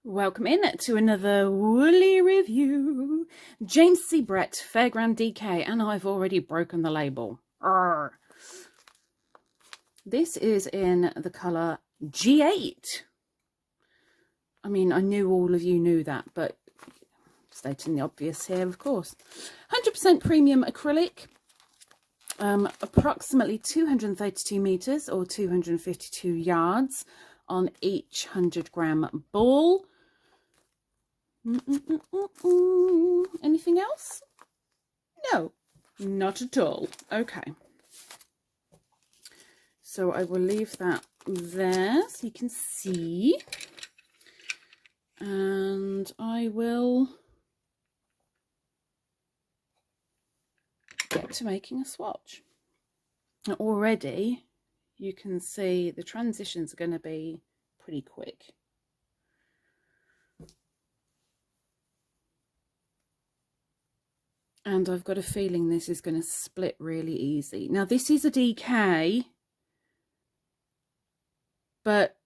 Welcome in to another woolly review. James C. Brett, Fairground DK, and I've already broken the label. Arrgh. This is in the colour G8. I mean, I knew all of you knew that, but stating the obvious here, of course. 100% premium acrylic, approximately 232 metres or 252 yards on each 100-gram ball. Anything else? No, not at all. Okay. So I will leave that there so you can see. And I will get to making a swatch. Now, already you can see the transitions are going to be pretty quick. And I've got a feeling this is going to split really easy. Now, this is a DK, but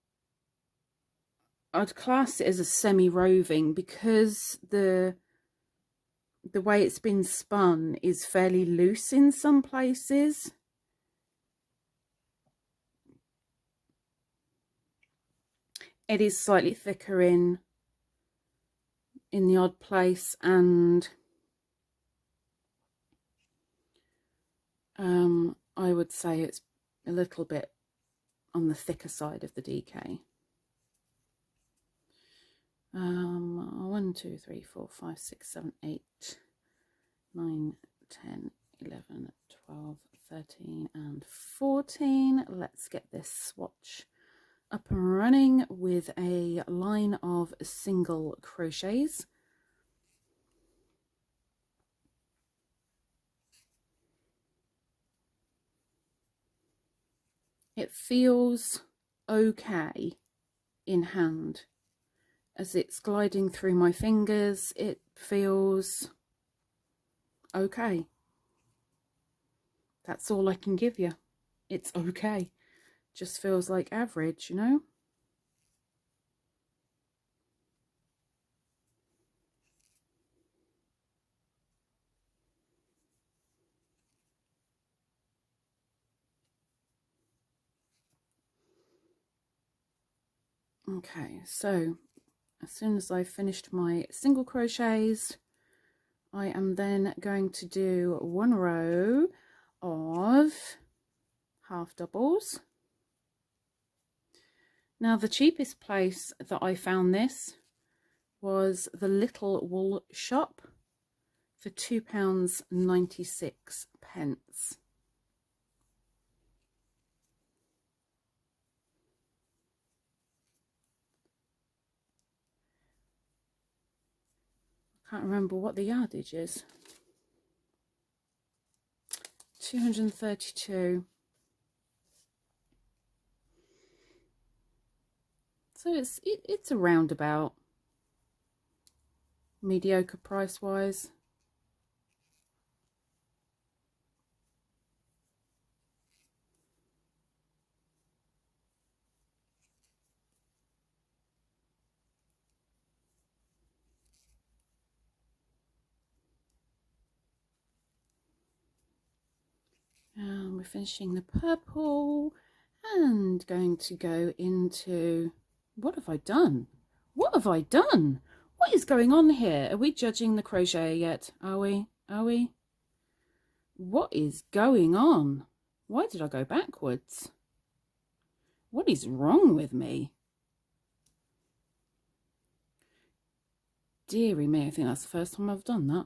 I'd class it as a semi-roving because the way it's been spun is fairly loose in some places. It is slightly thicker in the odd place, and I would say it's a little bit on the thicker side of the DK. 1, 2, 3, 4, 5, 6, 7, 8, 9, 10, 11, 12, 13 and 14. Let's get this swatch up and running with a line of single crochets. It feels okay in hand. As it's gliding through my fingers, it feels okay. That's all I can give you. It's okay. Just feels like average, you know? Okay, so as soon as I've finished my single crochets, I am then going to do one row of half doubles. Now, the cheapest place that I found this was the Little Wool Shop for £2.96. Can't remember what the yardage is. 232. So it's around about mediocre price wise. And we're finishing the purple and going to go into, what have I done? What have I done? What is going on here? Are we judging the crochet yet? Are we? Are we? What is going on? Why did I go backwards? What is wrong with me? Deary me, I think that's the first time I've done that.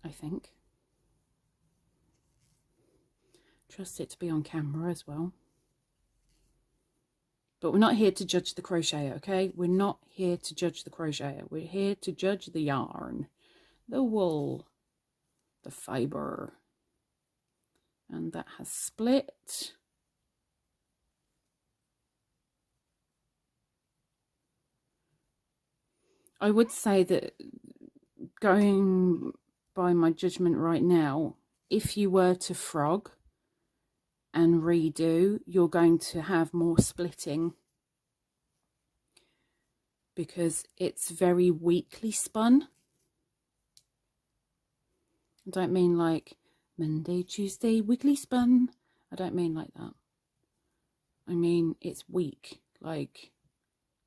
I think. Trust it to be on camera as well. But we're not here to judge the crochet, okay? We're not here to judge the crochet. We're here to judge the yarn, the wool, the fibre. And that has split. I would say that going by my judgment right now, if you were to frog and redo, you're going to have more splitting because it's very weakly spun. I don't mean like Monday, Tuesday, weekly spun. I don't mean like that. I mean it's weak, like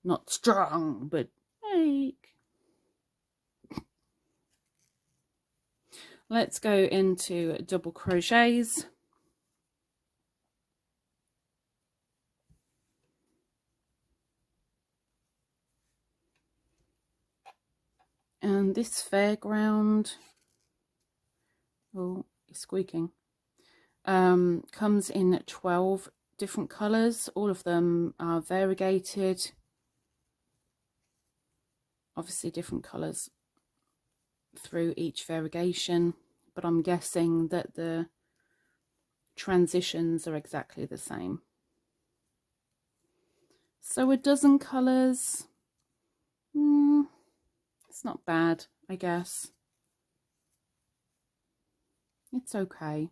not strong, but weak. Let's go into double crochets. And this Fairground, oh, it's squeaking, comes in 12 different colours. All of them are variegated, obviously different colours through each variegation, but I'm guessing that the transitions are exactly the same. So a dozen colours, it's not bad, I guess. It's okay.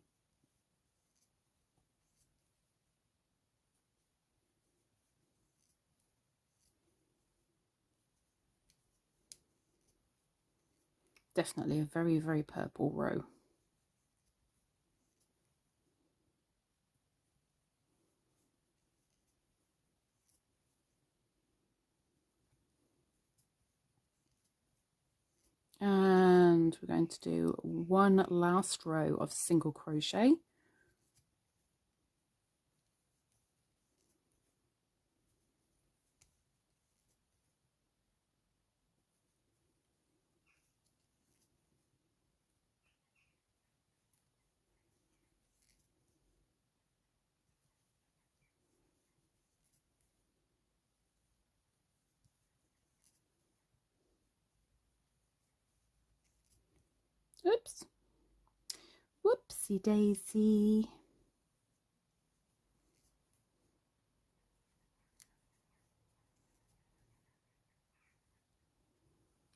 Definitely a very, very purple row. And we're going to do one last row of single crochet. Oops. Whoopsie daisy.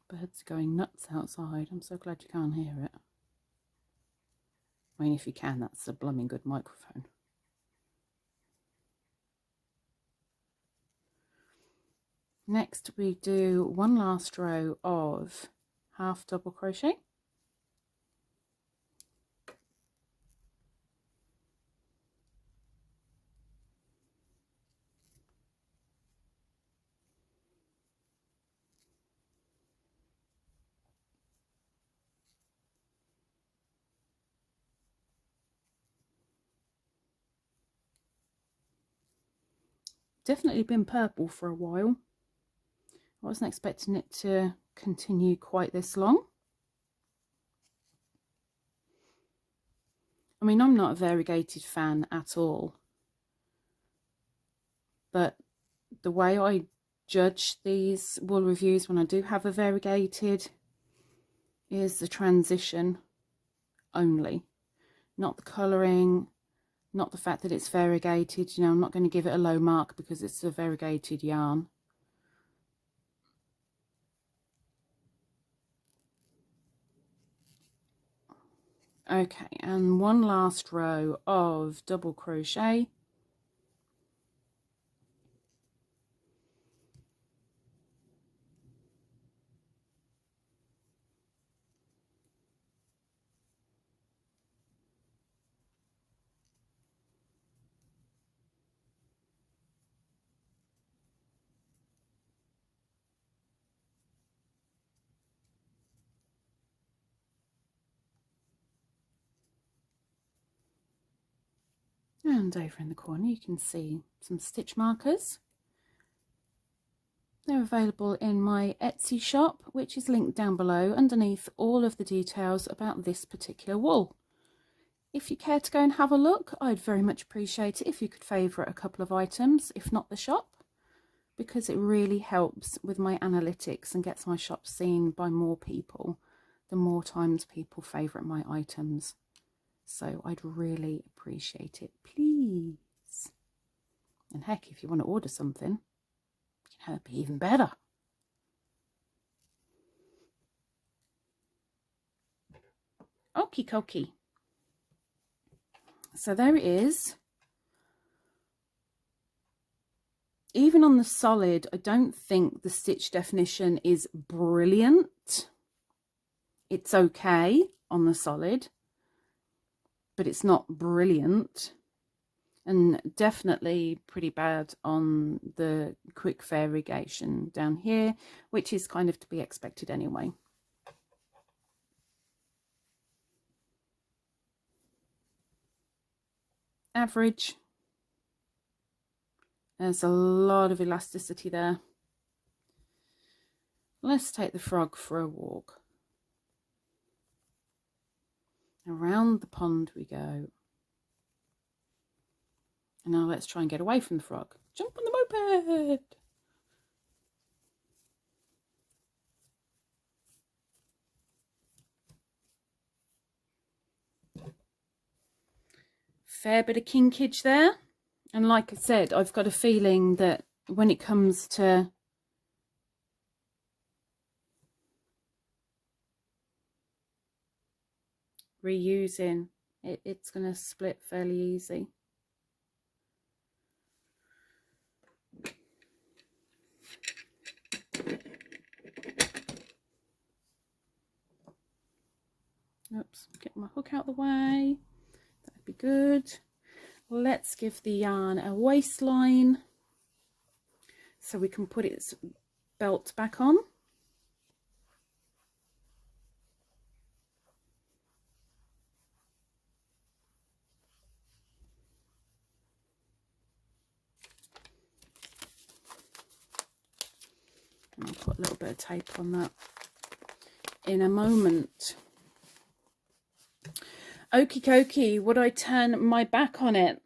Birds are going nuts outside. I'm so glad you can't hear it. I mean, if you can, that's a blooming good microphone. Next, we do one last row of half double crochet. Definitely been purple for a while. I wasn't expecting it to continue quite this long. I mean, I'm not a variegated fan at all, but the way I judge these wool reviews when I do have a variegated is the transition only, not the colouring, not the fact that it's variegated. You know, I'm not going to give it a low mark because it's a variegated yarn. Okay, and one last row of double crochet. And over in the corner you can see some stitch markers. They're available in my Etsy shop, which is linked down below underneath all of the details about this particular wool. If you care to go and have a look, I'd very much appreciate it if you could favourite a couple of items, if not the shop, because it really helps with my analytics and gets my shop seen by more people the more times people favourite my items. So I'd really appreciate it, please. And heck, if you want to order something, you know, it'd be even better. Okie dokie. So there it is. Even on the solid, I don't think the stitch definition is brilliant. It's okay on the solid, but it's not brilliant. And definitely pretty bad on the quick variegation down here, which is kind of to be expected anyway. Average. There's a lot of elasticity there. Let's take the frog for a walk. Around the pond we go. And now let's try and get away from the frog. Jump on the moped! Fair bit of kinkage there. And like I said, I've got a feeling that when it comes to reusing, it's going to split fairly easy. Oops, get my hook out of the way. That'd be good. Let's give the yarn a waistline so we can put its belt back on. And I'll put a little bit of tape on that in a moment. Okie dokie, would I turn my back on it?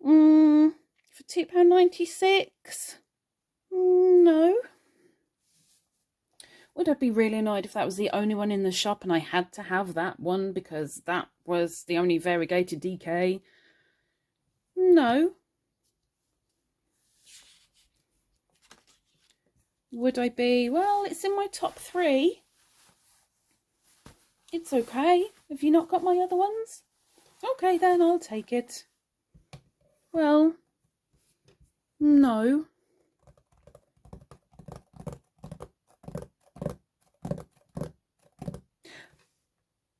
For £2.96? No. Would I be really annoyed if that was the only one in the shop and I had to have that one because that was the only variegated DK? No. Would I be, well, it's in my top 3. It's okay. Have you not got my other ones? Okay, then I'll take it. Well, no.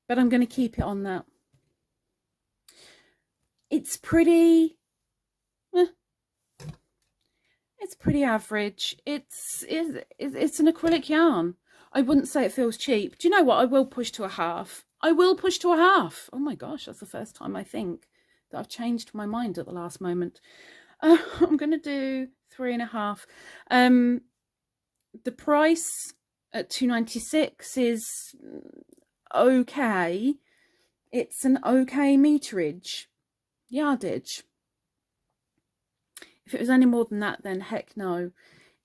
But I'm going to keep it on that. It's pretty... It's pretty average. It's an acrylic yarn. I wouldn't say it feels cheap. Do you know what? I will push to a half. I will push to a half. Oh my gosh, that's the first time I think that I've changed my mind at the last moment. I'm going to do 3.5. The price at £2.96 is okay. It's an okay meterage, yardage. If it was any more than that, then heck no.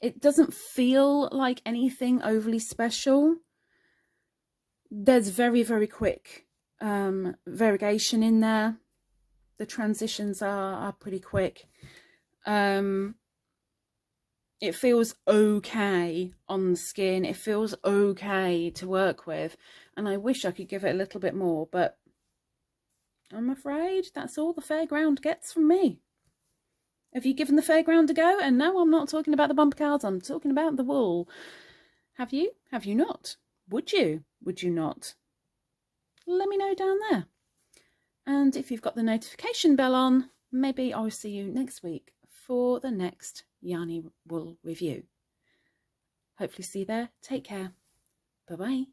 It doesn't feel like anything overly special. There's very, very quick variegation in there. The transitions are pretty quick. It feels okay on the skin. It feels okay to work with. And I wish I could give it a little bit more, but I'm afraid that's all the Fairground gets from me. Have you given the Fairground a go? And no, I'm not talking about the bumper cards. I'm talking about the wool. Have you? Have you not? Would you? Would you not? Let me know down there. And if you've got the notification bell on, maybe I'll see you next week for the next Yarny Wool review. Hopefully see you there. Take care. Bye-bye.